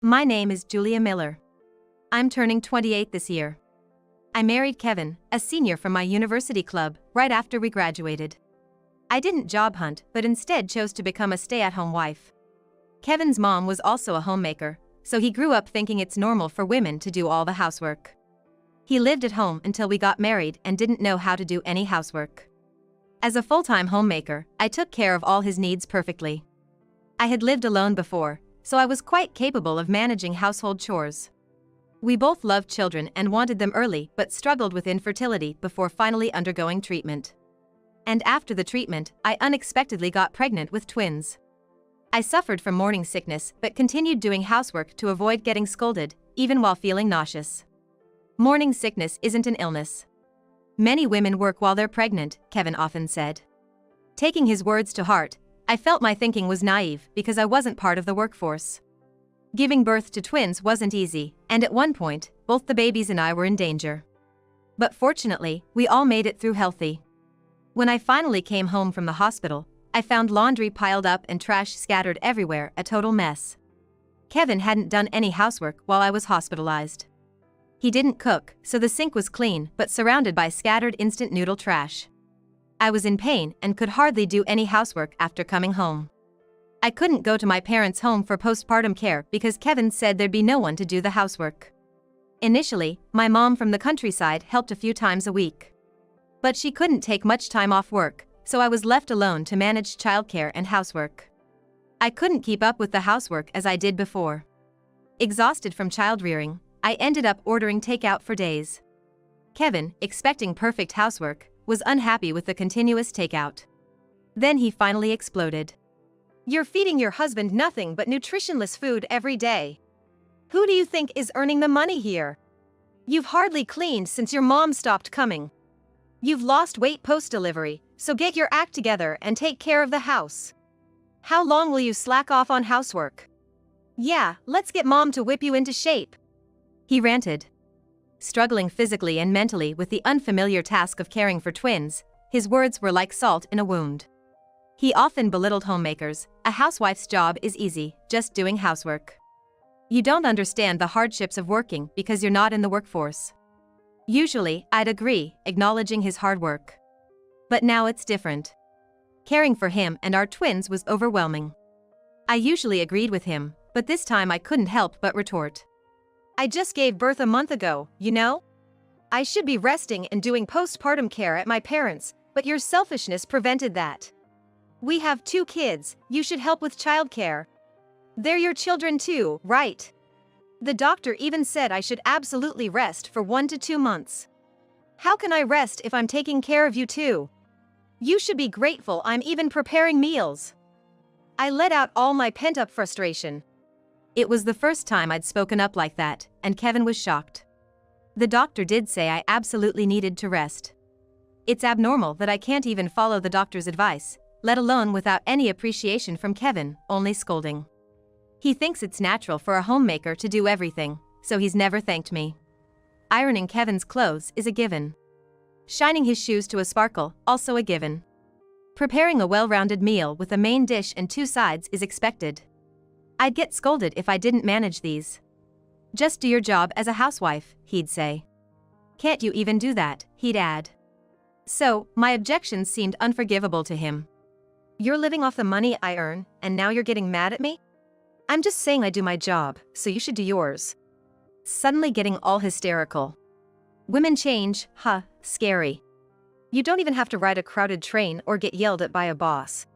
My name is Julia Miller. I'm turning 28 this year. I married Kevin, a senior from my university club, right after we graduated. I didn't job hunt but instead chose to become a stay-at-home wife. Kevin's mom was also a homemaker, so he grew up thinking it's normal for women to do all the housework. He lived at home until we got married and didn't know how to do any housework. As a full-time homemaker, I took care of all his needs perfectly. I had lived alone before, so I was quite capable of managing household chores. We both loved children and wanted them early but struggled with infertility before finally undergoing treatment. And after the treatment, I unexpectedly got pregnant with twins. I suffered from morning sickness but continued doing housework to avoid getting scolded, even while feeling nauseous. Morning sickness isn't an illness. Many women work while they're pregnant, Kevin often said. Taking his words to heart, I felt my thinking was naive because I wasn't part of the workforce. Giving birth to twins wasn't easy, and at one point, both the babies and I were in danger. But fortunately, we all made it through healthy. When I finally came home from the hospital, I found laundry piled up and trash scattered everywhere, a total mess. Kevin hadn't done any housework while I was hospitalized. He didn't cook, so the sink was clean but surrounded by scattered instant noodle trash. I was in pain and could hardly do any housework after coming home. I couldn't go to my parents' home for postpartum care because Kevin said there'd be no one to do the housework. Initially, my mom from the countryside helped a few times a week. But she couldn't take much time off work, so I was left alone to manage childcare and housework. I couldn't keep up with the housework as I did before. Exhausted from child-rearing, I ended up ordering takeout for days. Kevin, expecting perfect housework, was unhappy with the continuous takeout. Then he finally exploded. "You're feeding your husband nothing but nutritionless food every day. Who do you think is earning the money here? You've hardly cleaned since your mom stopped coming. You've lost weight post-delivery, so get your act together and take care of the house. How long will you slack off on housework? Yeah, let's get mom to whip you into shape," he ranted. Struggling physically and mentally with the unfamiliar task of caring for twins, his words were like salt in a wound. He often belittled homemakers. "A housewife's job is easy, just doing housework. You don't understand the hardships of working because you're not in the workforce." Usually, I'd agree, acknowledging his hard work. But now it's different. Caring for him and our twins was overwhelming. I usually agreed with him, but this time I couldn't help but retort. "I just gave birth a month ago, you know? I should be resting and doing postpartum care at my parents', but your selfishness prevented that. We have 2 kids, you should help with childcare. They're your children too, right? The doctor even said I should absolutely rest for 1 to 2 months. How can I rest if I'm taking care of you too? You should be grateful I'm even preparing meals." I let out all my pent-up frustration. It was the first time I'd spoken up like that, and Kevin was shocked. The doctor did say I absolutely needed to rest. It's abnormal that I can't even follow the doctor's advice, let alone without any appreciation from Kevin, only scolding. He thinks it's natural for a homemaker to do everything, so he's never thanked me. Ironing Kevin's clothes is a given. Shining his shoes to a sparkle, also a given. Preparing a well-rounded meal with a main dish and 2 sides is expected. I'd get scolded if I didn't manage these. "Just do your job as a housewife," he'd say. "Can't you even do that?" he'd add. So, my objections seemed unforgivable to him. "You're living off the money I earn, and now you're getting mad at me? I'm just saying I do my job, so you should do yours." Suddenly getting all hysterical. Women change, huh, scary. You don't even have to ride a crowded train or get yelled at by a boss.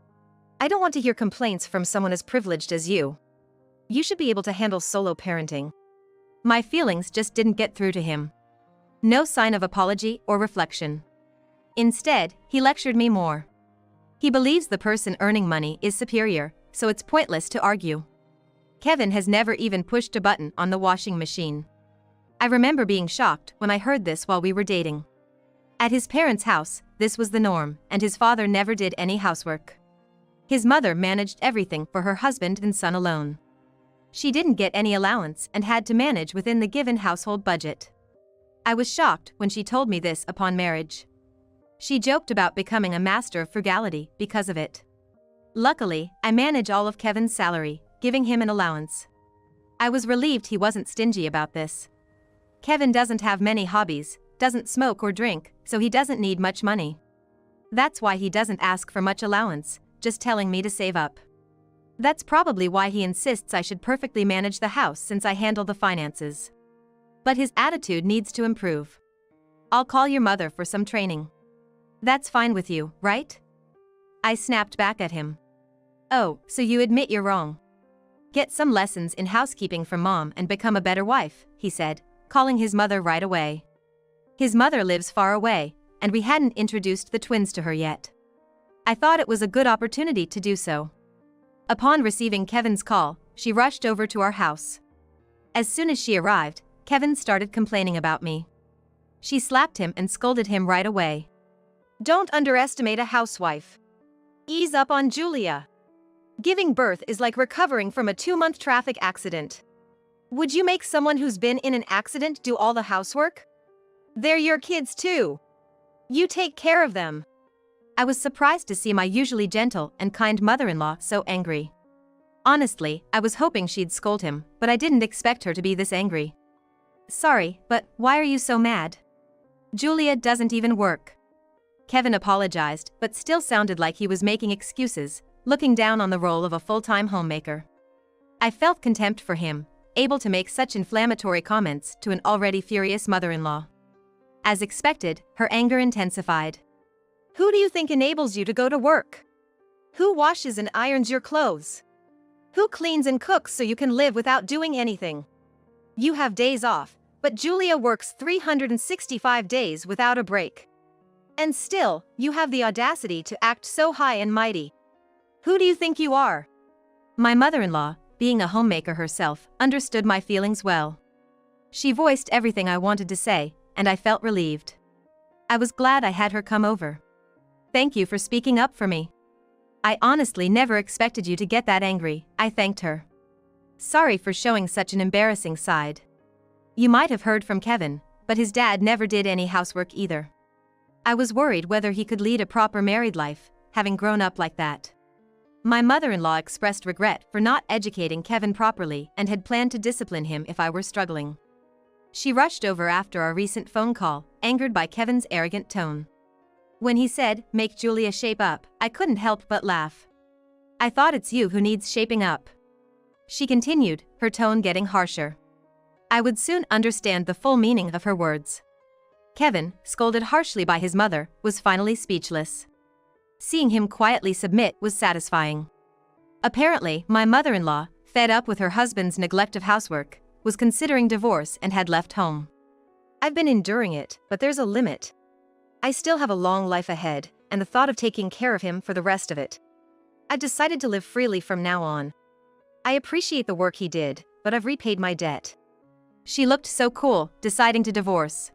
I don't want to hear complaints from someone as privileged as you. You should be able to handle solo parenting. My feelings just didn't get through to him. No sign of apology or reflection. Instead, he lectured me more. He believes the person earning money is superior, so it's pointless to argue. Kevin has never even pushed a button on the washing machine. I remember being shocked when I heard this while we were dating. At his parents' house, this was the norm, and his father never did any housework. His mother managed everything for her husband and son alone. She didn't get any allowance and had to manage within the given household budget. I was shocked when she told me this upon marriage. She joked about becoming a master of frugality because of it. Luckily, I manage all of Kevin's salary, giving him an allowance. I was relieved he wasn't stingy about this. Kevin doesn't have many hobbies, doesn't smoke or drink, so he doesn't need much money. That's why he doesn't ask for much allowance, just telling me to save up. That's probably why he insists I should perfectly manage the house since I handle the finances. But his attitude needs to improve. I'll call your mother for some training. That's fine with you, right? I snapped back at him. Oh, so you admit you're wrong. Get some lessons in housekeeping from Mom and become a better wife, he said, calling his mother right away. His mother lives far away, and we hadn't introduced the twins to her yet. I thought it was a good opportunity to do so. Upon receiving Kevin's call, she rushed over to our house. As soon as she arrived, Kevin started complaining about me. She slapped him and scolded him right away. Don't underestimate a housewife. Ease up on Julia. Giving birth is like recovering from a 2-month traffic accident. Would you make someone who's been in an accident do all the housework? They're your kids too. You take care of them. I was surprised to see my usually gentle and kind mother-in-law so angry. Honestly, I was hoping she'd scold him, but I didn't expect her to be this angry. Sorry, but why are you so mad? Julia doesn't even work. Kevin apologized, but still sounded like he was making excuses, looking down on the role of a full-time homemaker. I felt contempt for him, able to make such inflammatory comments to an already furious mother-in-law. As expected, her anger intensified. Who do you think enables you to go to work? Who washes and irons your clothes? Who cleans and cooks so you can live without doing anything? You have days off, but Julia works 365 days without a break. And still, you have the audacity to act so high and mighty. Who do you think you are? My mother-in-law, being a homemaker herself, understood my feelings well. She voiced everything I wanted to say, and I felt relieved. I was glad I had her come over. Thank you for speaking up for me. I honestly never expected you to get that angry, I thanked her. Sorry for showing such an embarrassing side. You might have heard from Kevin, but his dad never did any housework either. I was worried whether he could lead a proper married life, having grown up like that. My mother-in-law expressed regret for not educating Kevin properly and had planned to discipline him if I were struggling. She rushed over after our recent phone call, angered by Kevin's arrogant tone. When he said, "Make Julia shape up," I couldn't help but laugh. I thought it's you who needs shaping up. She continued, her tone getting harsher. I would soon understand the full meaning of her words. Kevin, scolded harshly by his mother, was finally speechless. Seeing him quietly submit was satisfying. Apparently, my mother-in-law, fed up with her husband's neglect of housework, was considering divorce and had left home. I've been enduring it, but there's a limit. I still have a long life ahead, and the thought of taking care of him for the rest of it. I've decided to live freely from now on. I appreciate the work he did, but I've repaid my debt. She looked so cool, deciding to divorce.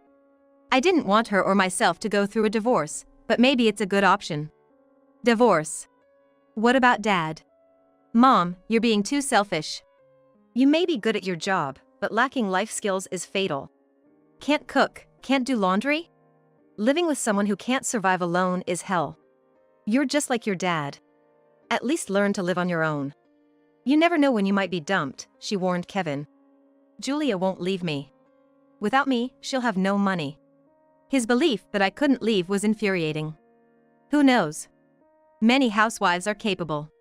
I didn't want her or myself to go through a divorce, but maybe it's a good option. Divorce. What about Dad? Mom, you're being too selfish. You may be good at your job, but lacking life skills is fatal. Can't cook, can't do laundry? Living with someone who can't survive alone is hell. You're just like your dad. At least learn to live on your own. You never know when you might be dumped, she warned Kevin. Julia won't leave me. Without me, she'll have no money. His belief that I couldn't leave was infuriating. Who knows? Many housewives are capable.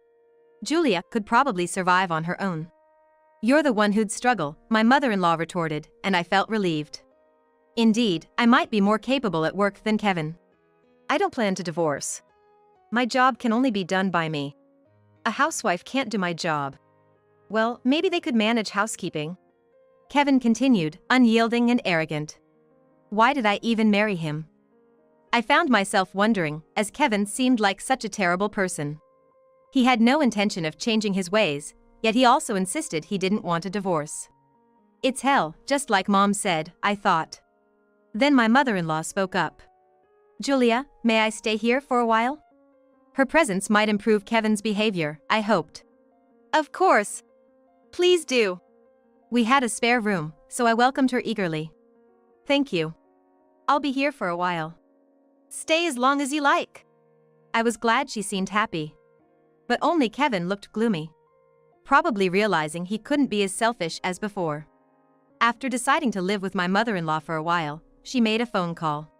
Julia could probably survive on her own. You're the one who'd struggle, my mother-in-law retorted, and I felt relieved. Indeed, I might be more capable at work than Kevin. I don't plan to divorce. My job can only be done by me. A housewife can't do my job. Well, maybe they could manage housekeeping. Kevin continued, unyielding and arrogant. Why did I even marry him? I found myself wondering, as Kevin seemed like such a terrible person. He had no intention of changing his ways, yet he also insisted he didn't want a divorce. It's hell, just like Mom said, I thought. Then my mother-in-law spoke up. Julia, may I stay here for a while? Her presence might improve Kevin's behavior, I hoped. Of course. Please do. We had a spare room, so I welcomed her eagerly. Thank you. I'll be here for a while. Stay as long as you like. I was glad she seemed happy. But only Kevin looked gloomy. probably realizing he couldn't be as selfish as before. After deciding to live with my mother-in-law for a while, she made a phone call.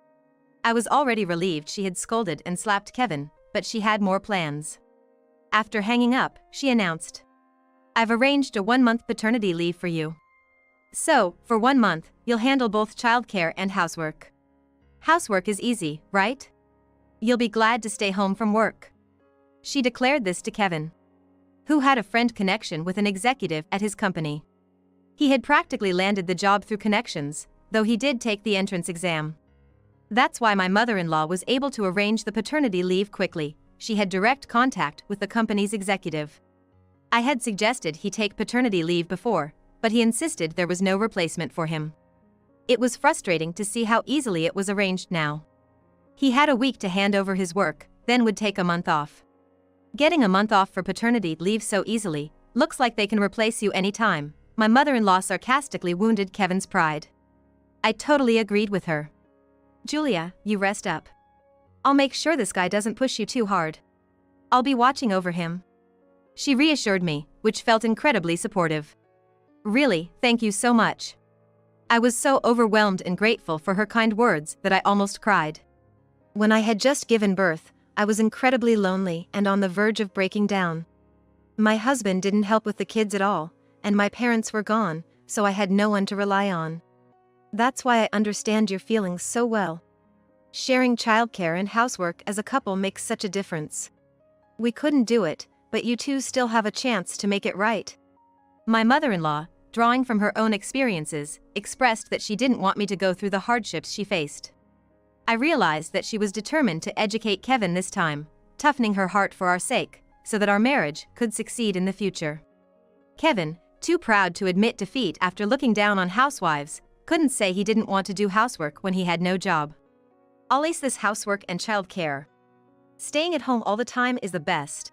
I was already relieved she had scolded and slapped Kevin, but she had more plans. After hanging up, she announced, "I've arranged a 1-month paternity leave for you. So, for 1 month, you'll handle both childcare and housework. Housework is easy, right? You'll be glad to stay home from work." She declared this to Kevin, who had a friend connection with an executive at his company. He had practically landed the job through connections, though he did take the entrance exam. That's why my mother-in-law was able to arrange the paternity leave quickly. She had direct contact with the company's executive. I had suggested he take paternity leave before, but he insisted there was no replacement for him. It was frustrating to see how easily it was arranged now. He had a week to hand over his work, then would take a month off. Getting a month off for paternity leave so easily, looks like they can replace you anytime. My mother-in-law sarcastically wounded Kevin's pride. I totally agreed with her. "Julia, you rest up. I'll make sure this guy doesn't push you too hard. I'll be watching over him." She reassured me, which felt incredibly supportive. "Really, thank you so much." I was so overwhelmed and grateful for her kind words that I almost cried. When I had just given birth, I was incredibly lonely and on the verge of breaking down. My husband didn't help with the kids at all, and my parents were gone, so I had no one to rely on. That's why I understand your feelings so well. Sharing childcare and housework as a couple makes such a difference. We couldn't do it, but you two still have a chance to make it right. My mother-in-law, drawing from her own experiences, expressed that she didn't want me to go through the hardships she faced. I realized that she was determined to educate Kevin this time, toughening her heart for our sake, so that our marriage could succeed in the future. Kevin, too proud to admit defeat after looking down on housewives, couldn't say he didn't want to do housework when he had no job. "I'll ace this housework and childcare. Staying at home all the time is the best.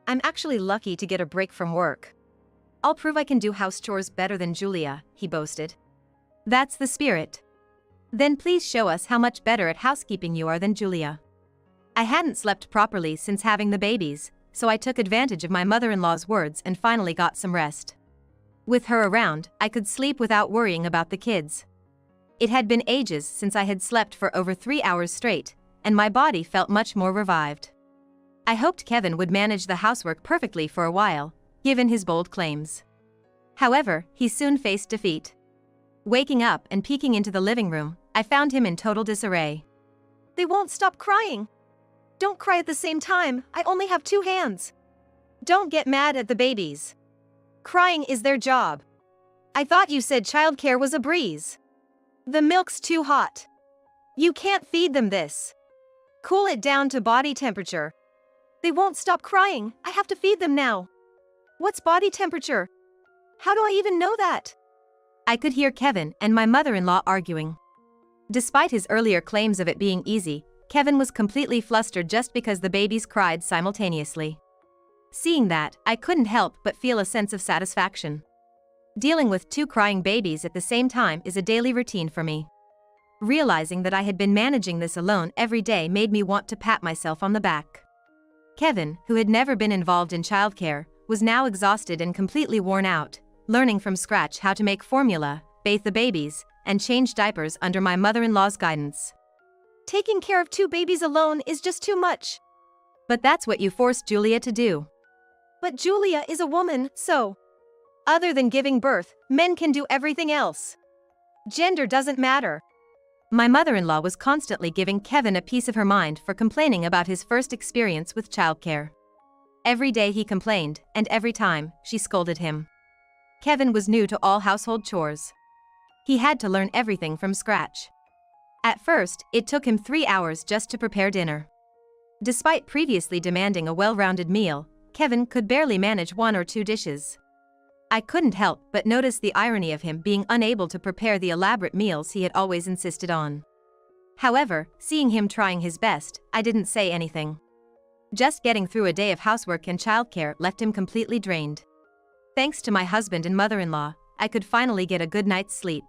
I'm actually lucky to get a break from work. I'll prove I can do house chores better than Julia," he boasted. "That's the spirit. Then please show us how much better at housekeeping you are than Julia." I hadn't slept properly since having the babies, so I took advantage of my mother-in-law's words and finally got some rest. With her around, I could sleep without worrying about the kids. It had been ages since I had slept for over 3 hours straight, and my body felt much more revived. I hoped Kevin would manage the housework perfectly for a while, given his bold claims. However, he soon faced defeat. Waking up and peeking into the living room, I found him in total disarray. "They won't stop crying. Don't cry at the same time, I only have 2 hands. Don't get mad at the babies. Crying is their job. I thought you said childcare was a breeze. The milk's too hot. You can't feed them this. Cool it down to body temperature. They won't stop crying, I have to feed them now. What's body temperature? How do I even know that?" I could hear Kevin and my mother-in-law arguing. Despite his earlier claims of it being easy, Kevin was completely flustered just because the babies cried simultaneously. Seeing that, I couldn't help but feel a sense of satisfaction. Dealing with 2 crying babies at the same time is a daily routine for me. Realizing that I had been managing this alone every day made me want to pat myself on the back. Kevin, who had never been involved in childcare, was now exhausted and completely worn out, learning from scratch how to make formula, bathe the babies, and change diapers under my mother-in-law's guidance. "Taking care of 2 babies alone is just too much." "But that's what you forced Julia to do." "But Julia is a woman, so. Other than giving birth, men can do everything else. Gender doesn't matter." My mother-in-law was constantly giving Kevin a piece of her mind for complaining about his first experience with childcare. Every day he complained, and every time, she scolded him. Kevin was new to all household chores. He had to learn everything from scratch. At first, it took him 3 hours just to prepare dinner. Despite previously demanding a well-rounded meal, Kevin could barely manage 1 or 2 dishes. I couldn't help but notice the irony of him being unable to prepare the elaborate meals he had always insisted on. However, seeing him trying his best, I didn't say anything. Just getting through a day of housework and childcare left him completely drained. Thanks to my husband and mother-in-law, I could finally get a good night's sleep.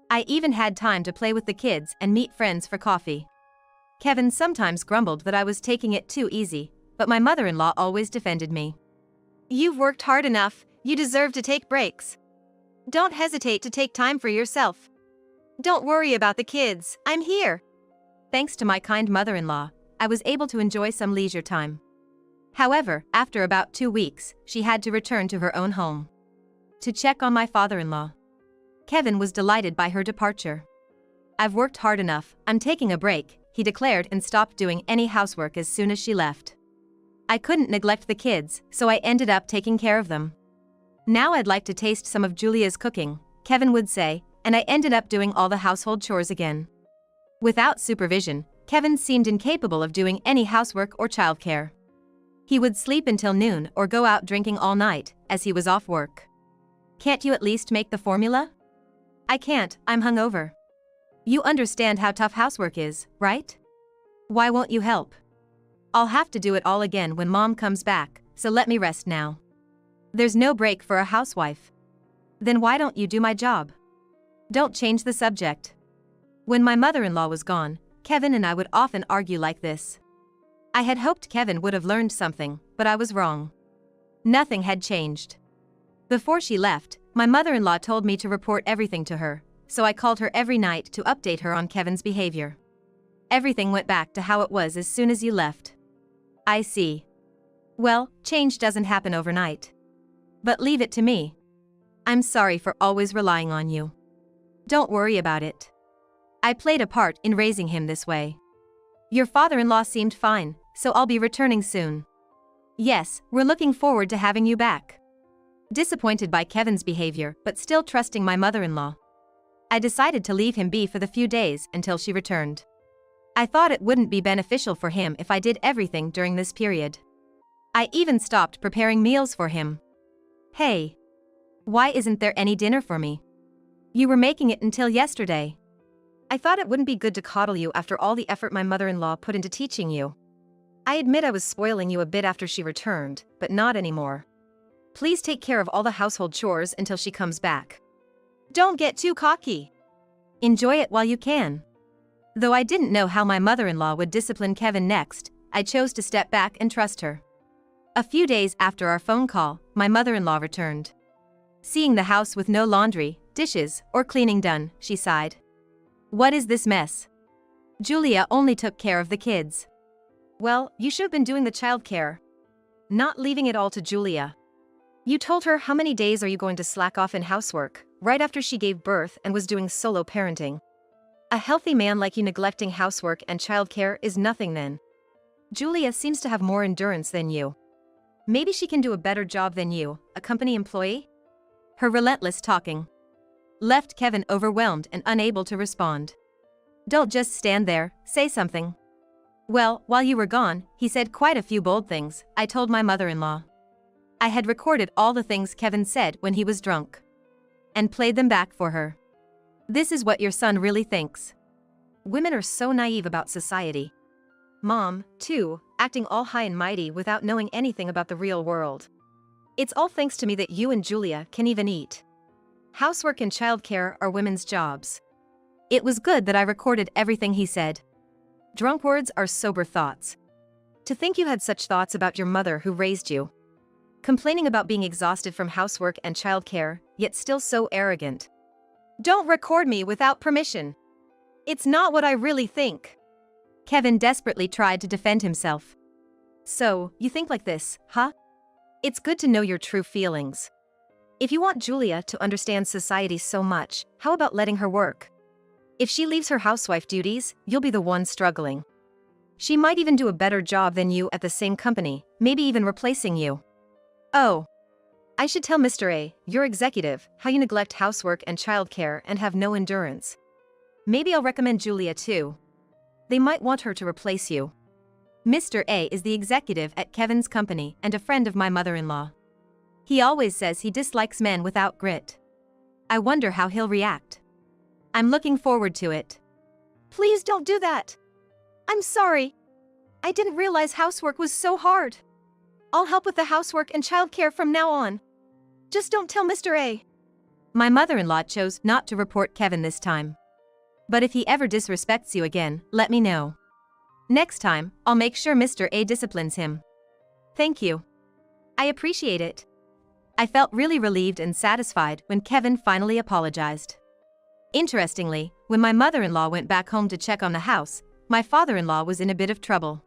I even had time to play with the kids and meet friends for coffee. Kevin sometimes grumbled that I was taking it too easy, but my mother-in-law always defended me. You've worked hard enough, you deserve to take breaks. Don't hesitate to take time for yourself. Don't worry about the kids, I'm here. Thanks to my kind mother-in-law, I was able to enjoy some leisure time. However, after about 2 weeks, she had to return to her own home to check on my father-in-law. Kevin was delighted by her departure. I've worked hard enough, I'm taking a break, he declared and stopped doing any housework as soon as she left. I couldn't neglect the kids, so I ended up taking care of them. Now I'd like to taste some of Julia's cooking, Kevin would say, and I ended up doing all the household chores again. Without supervision, Kevin seemed incapable of doing any housework or childcare. He would sleep until noon or go out drinking all night, as he was off work. Can't you at least make the formula? I can't, I'm hungover. You understand how tough housework is, right? Why won't you help? I'll have to do it all again when Mom comes back, so let me rest now. There's no break for a housewife. Then why don't you do my job? Don't change the subject. When my mother-in-law was gone, Kevin and I would often argue like this. I had hoped Kevin would have learned something, but I was wrong. Nothing had changed. Before she left, my mother-in-law told me to report everything to her, so I called her every night to update her on Kevin's behavior. Everything went back to how it was as soon as you left. I see. Well, change doesn't happen overnight. But leave it to me. I'm sorry for always relying on you. Don't worry about it. I played a part in raising him this way. Your father-in-law seemed fine, so I'll be returning soon. Yes, we're looking forward to having you back. Disappointed by Kevin's behavior but still trusting my mother-in-law, I decided to leave him be for the few days until she returned. I thought it wouldn't be beneficial for him if I did everything during this period. I even stopped preparing meals for him. Hey. Why isn't there any dinner for me? You were making it until yesterday. I thought it wouldn't be good to coddle you after all the effort my mother-in-law put into teaching you. I admit I was spoiling you a bit after she returned, but not anymore. Please take care of all the household chores until she comes back. Don't get too cocky. Enjoy it while you can. Though I didn't know how my mother-in-law would discipline Kevin next, I chose to step back and trust her. A few days after our phone call, my mother-in-law returned. Seeing the house with no laundry, dishes, or cleaning done, she sighed. What is this mess? Julia only took care of the kids. Well, you should have been doing the childcare. Not leaving it all to Julia. You told her how many days are you going to slack off in housework, right after she gave birth and was doing solo parenting. A healthy man like you neglecting housework and childcare is nothing then. Julia seems to have more endurance than you. Maybe she can do a better job than you, a company employee? Her relentless talking left Kevin overwhelmed and unable to respond. Don't just stand there, say something. Well, while you were gone, he said quite a few bold things, I told my mother-in-law. I had recorded all the things Kevin said when he was drunk and played them back for her. This is what your son really thinks. Women are so naive about society. Mom, too, acting all high and mighty without knowing anything about the real world. It's all thanks to me that you and Julia can even eat. Housework and childcare are women's jobs. It was good that I recorded everything he said. Drunk words are sober thoughts. To think you had such thoughts about your mother who raised you. Complaining about being exhausted from housework and childcare, yet still so arrogant. Don't record me without permission. It's not what I really think. Kevin desperately tried to defend himself. So, you think like this, huh? It's good to know your true feelings. If you want Julia to understand society so much, how about letting her work? If she leaves her housewife duties, you'll be the one struggling. She might even do a better job than you at the same company, maybe even replacing you. Oh. I should tell Mr. A, your executive, how you neglect housework and childcare and have no endurance. Maybe I'll recommend Julia too. They might want her to replace you. Mr. A is the executive at Kevin's company and a friend of my mother-in-law. He always says he dislikes men without grit. I wonder how he'll react. I'm looking forward to it. Please don't do that. I'm sorry. I didn't realize housework was so hard. I'll help with the housework and childcare from now on. Just don't tell Mr. A. My mother-in-law chose not to report Kevin this time. But if he ever disrespects you again, let me know. Next time, I'll make sure Mr. A disciplines him. Thank you. I appreciate it. I felt really relieved and satisfied when Kevin finally apologized. Interestingly, when my mother-in-law went back home to check on the house, my father-in-law was in a bit of trouble.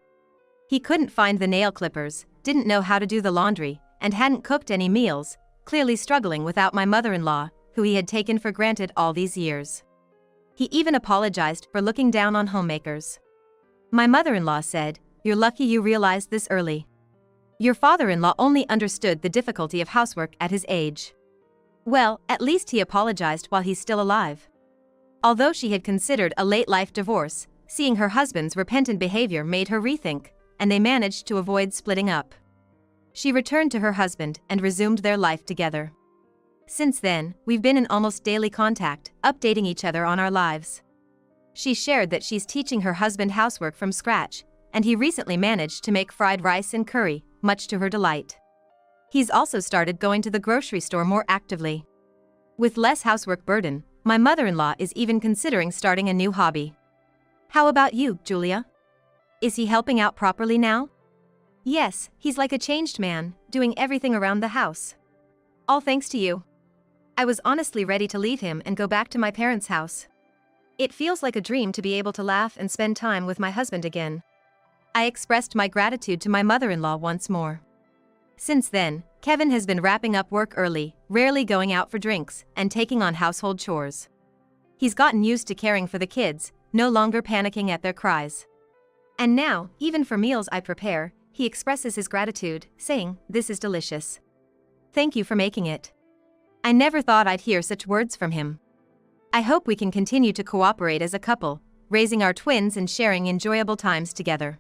He couldn't find the nail clippers, didn't know how to do the laundry, and hadn't cooked any meals, clearly struggling without my mother-in-law, who he had taken for granted all these years. He even apologized for looking down on homemakers. My mother-in-law said, "You're lucky you realized this early. Your father-in-law only understood the difficulty of housework at his age." Well, at least he apologized while he's still alive. Although she had considered a late-life divorce, seeing her husband's repentant behavior made her rethink, and they managed to avoid splitting up. She returned to her husband and resumed their life together. Since then, we've been in almost daily contact, updating each other on our lives. She shared that she's teaching her husband housework from scratch, and he recently managed to make fried rice and curry, much to her delight. He's also started going to the grocery store more actively. With less housework burden, my mother-in-law is even considering starting a new hobby. How about you, Julia? Is he helping out properly now? Yes, he's like a changed man, doing everything around the house. All thanks to you. I was honestly ready to leave him and go back to my parents' house. It feels like a dream to be able to laugh and spend time with my husband again. I expressed my gratitude to my mother-in-law once more. Since then, Kevin has been wrapping up work early, rarely going out for drinks, and taking on household chores. He's gotten used to caring for the kids, no longer panicking at their cries. And now, even for meals I prepare, he expresses his gratitude, saying, "This is delicious. Thank you for making it." I never thought I'd hear such words from him. I hope we can continue to cooperate as a couple, raising our twins and sharing enjoyable times together.